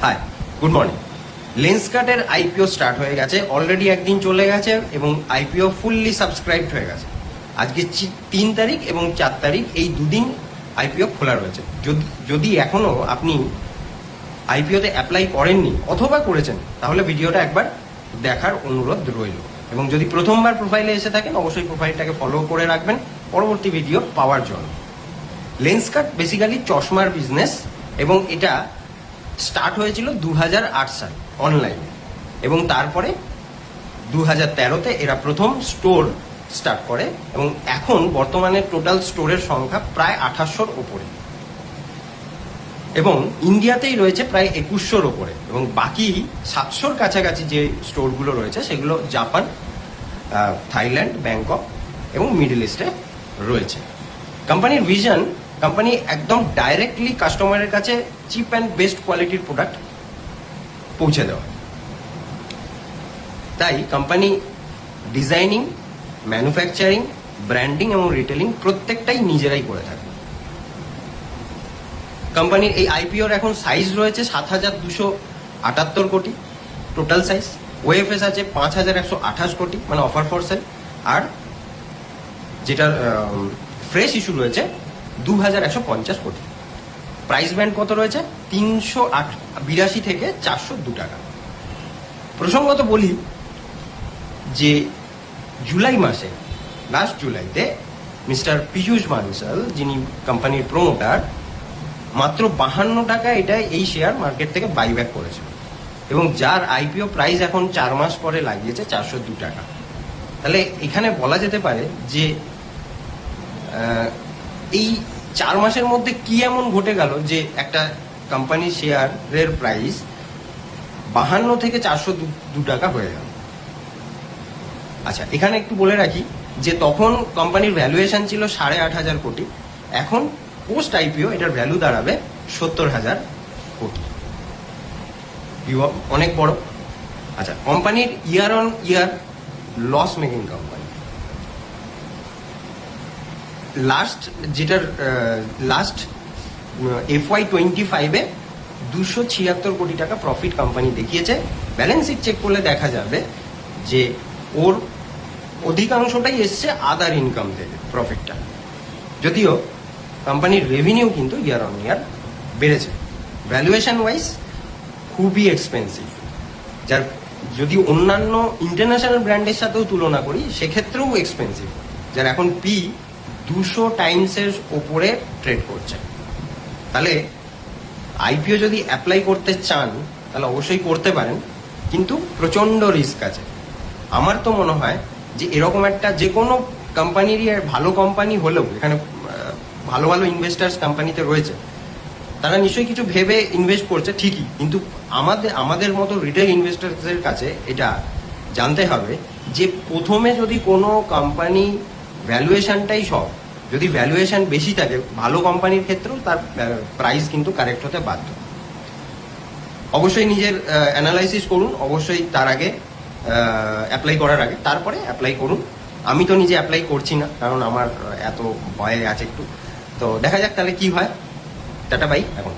High, good morning. লেন্সকার্টের IPO start হয়ে গেছে, অলরেডি একদিন চলে গেছে এবং আইপিও ফুললি সাবস্ক্রাইবড হয়ে গেছে। আজকে 3 তারিখ এবং 4 তারিখ এই দুদিন আইপিও খোলা রয়েছে। যদি এখনও আপনি আইপিওতে অ্যাপ্লাই করেননি অথবা করেছেন, তাহলে ভিডিওটা একবার দেখার অনুরোধ রইল। এবং যদি প্রথমবার প্রোফাইলে এসে থাকেন, অবশ্যই প্রোফাইলটাকে ফলো করে রাখবেন পরবর্তী ভিডিও পাওয়ার জন্য। লেন্সকার্ট বেসিক্যালি চশমার বিজনেস এবং এটা স্টার্ট হয়েছিল 2008 সাল অনলাইনে, এবং তারপরে 2013-তে এরা প্রথম স্টোর স্টার্ট করে এবং এখন বর্তমানে টোটাল স্টোরের সংখ্যা প্রায় 2800-র ওপরে, এবং ইন্ডিয়াতেই রয়েছে প্রায় 2100-র ওপরে, এবং বাকি 700-র কাছাকাছি যে স্টোরগুলো রয়েছে সেগুলো জাপান, থাইল্যান্ড, ব্যাংকক এবং মিডল ইস্টে রয়েছে। কোম্পানির ভিশন, কোম্পানি একদম ডাইরেক্টলি কাস্টমারের কাছে চিপ অ্যান্ড বেস্ট কোয়ালিটির প্রোডাক্ট পৌঁছে দেওয়া। তাই কোম্পানি ডিজাইনিং, ম্যানুফ্যাকচারিং, ব্র্যান্ডিং এবং রিটেলিং প্রত্যেকটাই নিজেরাই করে থাকে। কোম্পানির এই আইপিওর এখন সাইজ রয়েছে 7,278 কোটি টোটাল সাইজ, ওএফএস আছে 5,128 কোটি, মানে অফার ফর সেল, আর যেটা ফ্রেশ ইস্যু রয়েছে 2,150 কোটি। প্রাইস ব্যান্ড কত রয়েছে? 382 থেকে 402 টাকা। প্রসঙ্গত বলি যে জুলাই মাসে, লাস্ট জুলাইতে মিস্টার পীযূষ বানসাল, যিনি কোম্পানির প্রমোটার, মাত্র 52 টাকা এই শেয়ার মার্কেট থেকে বাইব্যাক করেছিল, এবং যার আইপিও প্রাইস এখন 4 মাস পরে লাগিয়েছে 402 টাকা। তাহলে এখানে বলা যেতে পারে যে এই 4 মাসের মধ্যে কি এমন ঘটে গেল যে একটা কোম্পানির শেয়ারের প্রাইস 52 থেকে 402 টাকা হয়ে গেল। আচ্ছা, এখানে একটু বলে রাখি যে তখন কোম্পানির ভ্যালুয়েশন ছিল 8,500 কোটি, এখন পোস্ট আইপিও এটার ভ্যালু দাঁড়াবে 70,000 কোটি। অনেক বড়। আচ্ছা, কোম্পানির year on year loss making company, last FY25-এ 276 কোটি টাকা প্রফিট কোম্পানি দেখিয়েছে। ব্যালেন্স শিট চেক করলে দেখা যাবে যে ওর অধিকাংশটাই এসছে আদার ইনকাম থেকে প্রফিটটা, যদিও কোম্পানির রেভিনিউ কিন্তু ইয়ার অন ইয়ার বেড়েছে। ভ্যালুয়েশন ওয়াইজ খুবই এক্সপেন্সিভ, যার যদি অন্যান্য ইন্টারন্যাশনাল ব্র্যান্ডের সাথেও তুলনা করি সেক্ষেত্রেও এক্সপেন্সিভ, যার এখন পি 200 টাইমসের ওপরে ট্রেড করছে। তাহলে আইপিও যদি অ্যাপ্লাই করতে চান তাহলে অবশ্যই করতে পারেন, কিন্তু প্রচণ্ড রিস্ক আছে। আমার তো মনে হয় যে এরকম একটা যে কোনো কোম্পানিরই ভালো কোম্পানি হলেও, এখানে ভালো ভালো ইনভেস্টার্স কোম্পানিতে রয়েছে, তারা নিশ্চয়ই কিছু ভেবে ইনভেস্ট করছে ঠিকই, কিন্তু আমাদের মতো রিটেল ইনভেস্টারদের কাছে এটা জানতে হবে যে প্রথমে যদি কোনো কোম্পানি ভ্যালুয়েশনটাই সব, যদি ভ্যালুয়েশন বেশি থাকে ভালো কোম্পানির ক্ষেত্রেও তার প্রাইস কিন্তু কারেক্ট হতে বাধ্য। অবশ্যই নিজের অ্যানালাইসিস করুন, অবশ্যই তার আগে অ্যাপ্লাই করার আগে, তারপরে অ্যাপ্লাই করুন। আমি তো নিজে অ্যাপ্লাই করছি না, কারণ আমার এত ভয় আছে একটু। তো দেখা যাক তাহলে কি হয়। টাটা বাই এখন।